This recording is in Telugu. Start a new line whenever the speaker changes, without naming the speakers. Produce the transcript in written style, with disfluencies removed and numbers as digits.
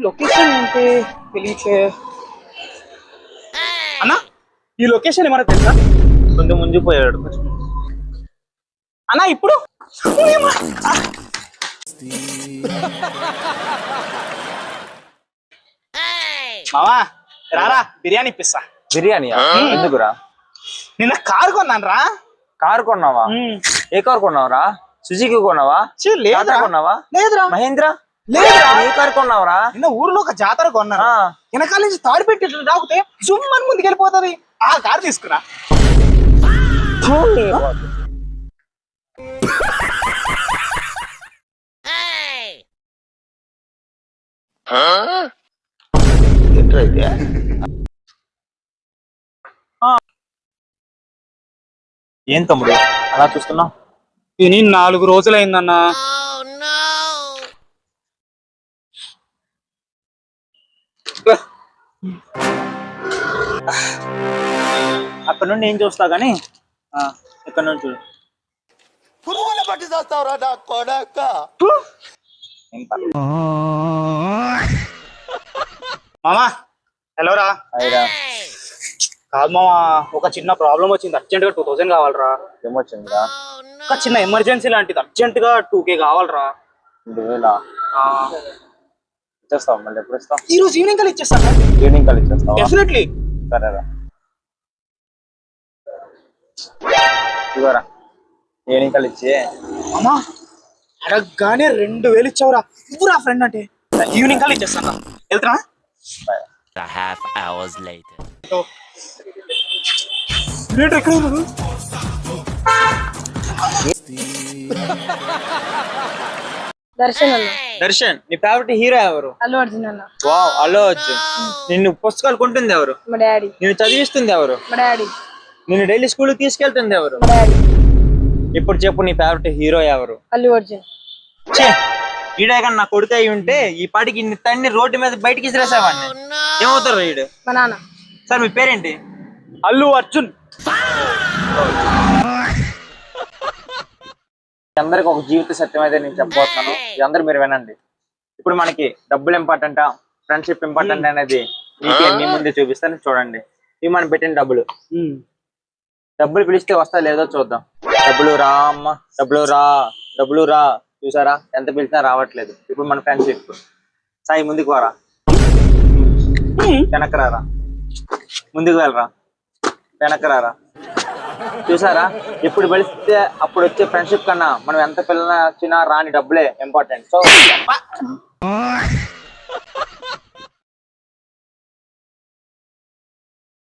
లొకేషన్ ఏంటి తెలియట్లే అన్నా. ఈ లొకేషన్ ఏమన్నా తెలుసా?
కొంచెం ముందుకుపోయాడు.
అన్నా ఇప్పుడు మావా రారా బిర్యానీ ఇప్పిస్తా.
బిర్యానీ ఎందుకురా?
నిన్న కారు కొన్నాను రా.
కారు కొన్నావా? ఏ కారు కొన్నావురా? సుజుకి కొన్నావా? కొన్నావా?
లేదురా.
మహేంద్ర?
లేదురా.
ఏ కారు కొన్నావురా?
నిన్న ఊర్లో ఒక జాతర కొన్నా. వెనకాల నుంచి తాడు పెట్టి రాకుతే జుమ్మని ముందుకు వెళ్ళిపోతుంది. ఆ కారు తీసుకురా.
ఏం తమ్ముడు అలా చూస్తున్నావు?
తిని 4 రోజులైందన్నా.
అక్కడ నుండి ఏం చూస్తా గానీ ఇక్కడ నుండి చూడు.
మామా హలో రా. కాదు మామా, ఒక చిన్న ప్రాబ్లం వచ్చింది. అర్జెంట్ గా 2000 కావాలరా.
ఏమొచ్చిందిరా?
ఒక చిన్న ఎమర్జెన్సీ లాంటిది. అర్జెంట్ గా 2K కావాలరా.
2000 ఇచ్చేస్తావు? మళ్ళీ ఎప్పుడు ఇస్తావు?
ఈ రోజు ఈవినింగ్ కల్లా ఇచ్చేస్తాను.
ఈవినింగ్ కల్లా ఇచ్చేస్తావా?
డెఫినెట్లీ.
సరేరా ఇవ్వరా. ఈవినింగ్ కల్లా ఇచ్చి.
అమ్మా అడగగానే 2000 ఇచ్చావురా. ఇవ్వరా ఫ్రెండ్ అంటే. ఈవినింగ్ కల్లా ఇచ్చేస్తాను. వెళ్తున్నా.
దర్శన్ నీ ఫేవరెట్ హీరో ఎవరు?
అల్లు అర్జున్ అన్న.
వావ్, అల్లు అర్జున్. నిన్ను పుస్తకాలు కొంటుంది ఎవరు?
మా డాడీ.
నిన్ను చదివిస్తుంది ఎవరు?
మా డాడీ.
నిన్ను డైలీ స్కూల్ కి తీసుకెళ్తుంది ఎవరు?
మా డాడీ.
ఇప్పుడు చెప్పు, నీ ఫేవరెట్ హీరో ఎవరు?
అల్లు అర్జున్.
ఈడే కానీ నా కొడుకు అయి ఉంటే ఈ పాటికి ఇన్ని తన్ని రోడ్డు మీద బయటికి ఇసిరేసేవాడిని. ఏమవుతారు ఈడు?
మా నాన్న.
సార్ మీ పేరేంటి?
అల్లు అర్జున్.
అందరికి ఒక జీవిత సత్యం అయితే నేను చెప్పబోతున్నాను. అందరూ మీరు వినండి. ఇప్పుడు మనకి డబ్బులు ఇంపార్టెంటా, ఫ్రెండ్షిప్ ఇంపార్టెంట్ అనేది మీకే మీ ముందే చూపిస్తాను. చూడండి, ఇవి మనం పెట్టిన డబ్బులు. డబ్బులు పిలిస్తే వస్తా లేదో చూద్దాం. డబ్బులు రా అమ్మ, డబ్బులు రా, డబ్బులు రా. చూసారా ఎంత పిలిచినా రావట్లేదు. ఇప్పుడు మన ఫ్రెండ్షిప్. సాయి ముందుకు వారా, వెనకరారా, ముందుకు వెళ్ళరా, వెనకరారా. చూసారా, ఎప్పుడు పిలిస్తే అప్పుడు వచ్చే ఫ్రెండ్షిప్ కన్నా మనం ఎంత పిల్లన వచ్చినా రాని డబ్బులే ఇంపార్టెంట్. సో